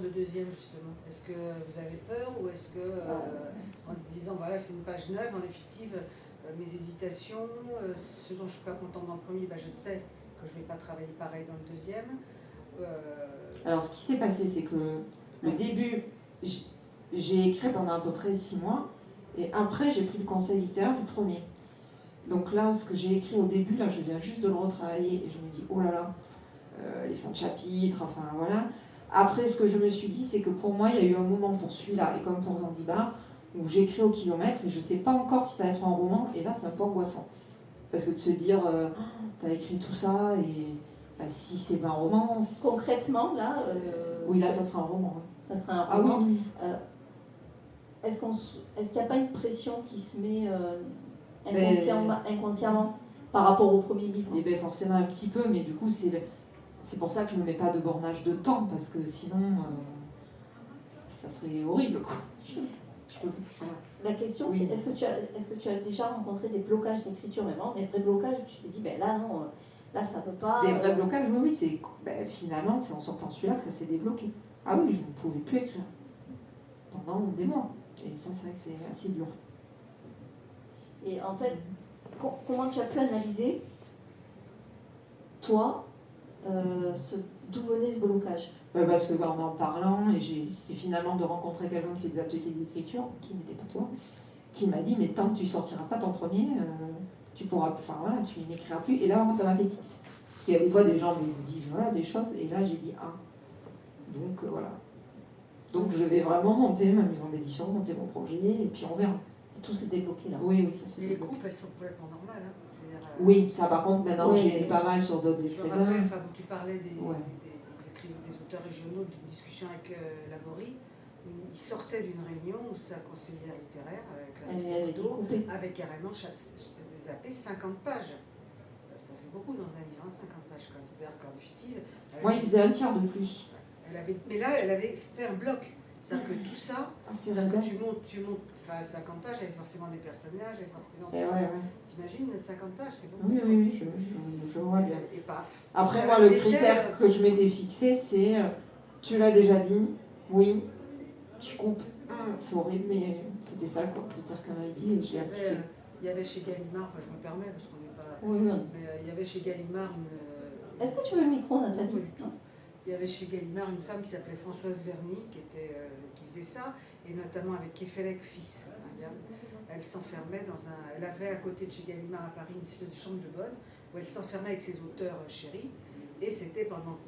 le deuxième justement? Est-ce que vous avez peur ou est-ce que, en disant voilà c'est une page neuve, en effective, mes hésitations, ce dont je suis pas contente dans le premier, je sais que je vais pas travailler pareil dans le deuxième. Alors ce qui s'est passé, c'est que le début, j'ai écrit pendant à peu près 6 mois, et après j'ai pris le conseil littéraire du premier. Donc là, ce que j'ai écrit au début, là, je viens juste de le retravailler et je me dis, oh là là, les fins de chapitre, enfin voilà. Après, ce que je me suis dit, c'est que pour moi, il y a eu un moment pour celui-là, et comme pour Zanzibar, où j'écris au kilomètre, et je ne sais pas encore si ça va être un roman, et là, c'est un peu angoissant. Parce que de se dire, t'as écrit tout ça, et si c'est pas un roman... Concrètement, là... oui, là, ça sera un roman. Oui. Ça sera un roman. Ah oui. Est-ce qu'il n'y a pas une pression qui se met inconsciemment par rapport au premier livre? Eh bien, forcément un petit peu, mais du coup, c'est pour ça que je ne me mets pas de bornage de temps, parce que sinon, ça serait horrible, quoi. La question, oui. C'est est-ce que tu as déjà rencontré des blocages d'écriture, mais vraiment des vrais blocages où tu t'es dit, là non, là ça peut pas... Des vrais blocages, oui, finalement, c'est en sortant celui-là que ça s'est débloqué. Ah oui, je ne pouvais plus écrire pendant des mois. Et ça, c'est vrai que c'est assez dur. Et en fait, comment tu as pu analyser, toi, d'où venait ce blocage? Parce que en parlant, et c'est finalement de rencontrer quelqu'un qui fait des ateliers d'écriture, qui n'était pas toi, qui m'a dit, mais tant que tu sortiras pas ton premier, tu pourras, enfin voilà, tu n'écriras plus. Et là, ça m'a fait tilt. Parce qu'il y a des fois des gens me disent voilà des choses, et là j'ai dit ah. Donc voilà. Donc je vais vraiment monter ma maison d'édition, monter mon projet, et puis on verra. Et tout s'est débloqué là. Oui, ça s'est débloqué. Les coupes, elles sont complètement normales. Oui, ça par contre, maintenant j'ai pas mal sur d'autres écrivains. Tu parlais des auteurs régionaux, d'une discussion avec Laborie. Ils sortaient d'une réunion où sa conseillère littéraire, avait carrément zappé 50 pages. Ça fait beaucoup dans un livre, 50 pages quand même. C'est-à-dire qu'en définitive... Moi, il faisait un tiers de plus. Mais là, elle avait fait un bloc. C'est-à-dire que tout ça, c'est-à-dire que tu montes, 50 pages, il y avait forcément des personnages, il y avait forcément... T'imagines, 50 pages, c'est beaucoup. Oui, je vois bien. Et paf. Après, moi, le critère que je m'étais fixé, c'est, tu l'as déjà dit, oui, tu coupes. C'est horrible, mais c'était ça le critère qu'on avait dit, et j'ai appliqué. Il y avait chez Gallimard, je me permets, parce qu'on n'est pas... Oui. Mais il y avait chez Gallimard une... Est-ce que tu veux le micro, Nathalie? Il y avait chez Gallimard une femme qui s'appelait Françoise Verny, qui faisait ça, et notamment avec Kefelec fils. Elle s'enfermait elle avait à côté de chez Gallimard à Paris une espèce de chambre de bonne, où elle s'enfermait avec ses auteurs chéris, et c'était pendant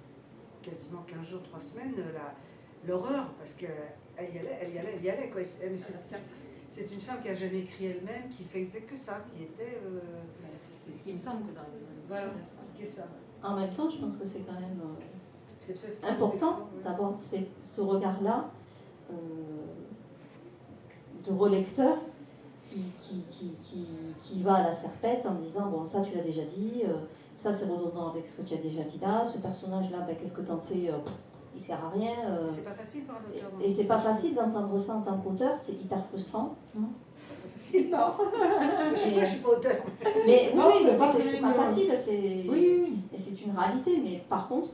quasiment 15 jours, 3 semaines, l'horreur, parce qu'elle y allait, quoi. C'est une femme qui n'a jamais écrit elle-même, qui faisait que ça, qui était... C'est ce qui me semble que dans les maisons d'édition, qui est ça. En même temps, je pense que c'est quand même important d'avoir ce regard-là de relecteur qui va à la serpette en disant bon, ça tu l'as déjà dit, ça c'est redondant avec ce que tu as déjà dit là, ce personnage-là, qu'est-ce que tu en fais, il sert à rien. C'est pas facile pour un auteur. Et c'est pas facile d'entendre ça en tant qu'auteur, c'est hyper frustrant. Non, c'est pas facile, non. Je suis pas auteur. Mais oui, c'est pas facile, et c'est une réalité, mais par contre...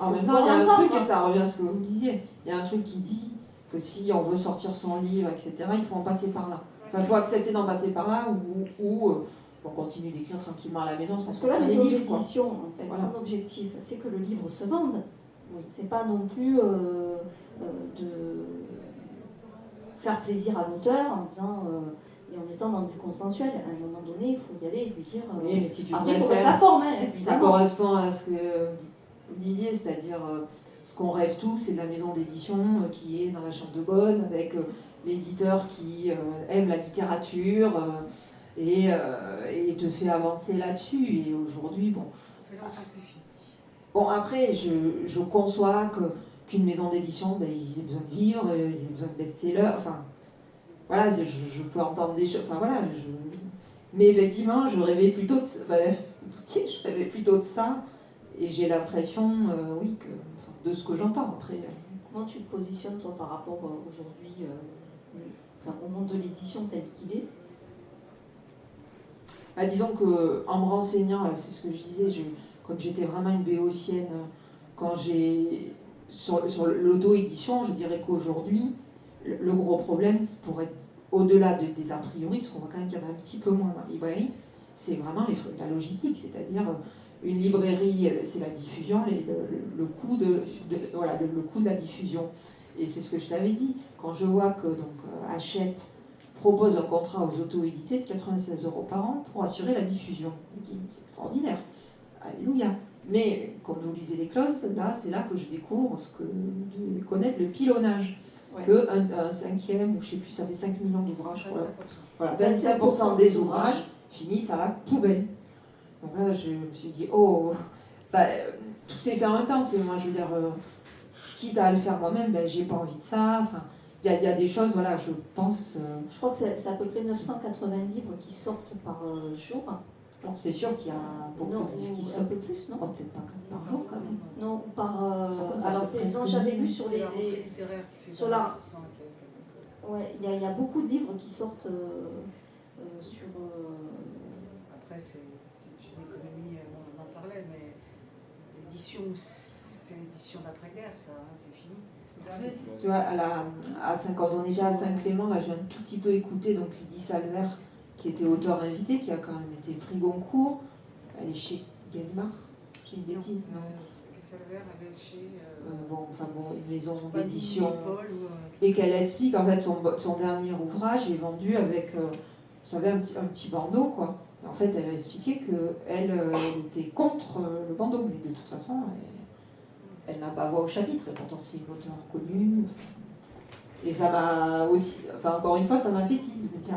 en même temps, il y a un truc, et ça revient à ce que vous disiez, il y a un truc qui dit que si on veut sortir son livre, etc., il faut en passer par là. Enfin, il faut accepter d'en passer par là, ou on continue d'écrire tranquillement à la maison. Parce que la maison d'édition, en fait, son objectif, c'est que le livre se vende. Oui. C'est pas non plus de faire plaisir à l'auteur en disant... et en étant dans du consensuel, à un moment donné, il faut y aller et lui dire... oui, mais si tu après, il faut mettre la forme. Ça correspond à ce que vous disiez, c'est-à-dire ce qu'on rêve tous, c'est de la maison d'édition qui est dans la chambre de bonne, avec l'éditeur qui aime la littérature et te fait avancer là-dessus. Et aujourd'hui, bon... Ça fait longtemps que c'est fini. Bon, après, je conçois qu'une maison d'édition, ils aient besoin de livres, ils aient besoin de best-sellers, enfin... Voilà, je peux entendre des choses, enfin voilà, mais effectivement, je rêvais plutôt de ça, et j'ai l'impression, oui, de ce que j'entends après. Comment tu te positionnes, toi, par rapport aujourd'hui au monde de l'édition tel qu'il est? Disons qu'en me renseignant, c'est ce que je disais, comme j'étais vraiment une béotienne, quand j'ai sur l'auto-édition, je dirais qu'aujourd'hui, le gros problème, pour être au-delà des a priori, parce qu'on voit quand même qu'il y en a un petit peu moins dans la librairie, c'est vraiment la logistique, c'est-à-dire une librairie, c'est la diffusion, le coût le coût de la diffusion. Et c'est ce que je t'avais dit, quand je vois que Hachette propose un contrat aux auto-édités de 96 € par an pour assurer la diffusion. Je me dis, c'est extraordinaire, alléluia. Mais quand vous lisez les clauses, là, c'est là que je découvre de connaître le pilonnage. Ouais. Un cinquième, ou je ne sais plus, ça fait 5 millions d'ouvrages. 25%. Voilà, 25% des ouvrages finissent à la poubelle. Donc là, je me suis dit, oh, tout s'est fait en même temps. Moi, je veux dire, quitte à le faire moi-même, j'ai pas envie de ça. Enfin, il y a des choses, voilà, je pense. Je crois que c'est à peu près 980 livres qui sortent par jour. Alors, c'est sûr qu'il y a beaucoup Non, de livres qui un sortent. peu plus, non? Oh, peut-être pas par jour quand même. Non, par. Ça Alors, fait presque non, j'avais une- lu sur C'est les. la rentrée littéraire qui fait sur la- 600 et quelques. Ouais, il y a beaucoup de livres qui sortent sur. Après, c'est une économie, on en parlait, mais l'édition, c'est l'édition d'après-guerre, ça, hein, c'est fini. Tu vois, quand on était à Saint-Clément, là, j'ai un tout petit peu écouté donc Lydie Salver, qui était auteur invité, qui a quand même été prix Goncourt. Elle est chez Gallimard, j'ai une bêtise, non Salver, elle est chez. Une maison d'édition. Paul, Et qu'elle explique, en fait, son dernier ouvrage est vendu avec, vous savez, un petit bandeau, quoi. Et en fait, elle a expliqué qu'elle était contre le bandeau, mais de toute façon, elle n'a pas voix au chapitre, et pourtant c'est une auteure connue. Et ça m'a aussi, encore une fois, ça m'a fait tilt de me dire,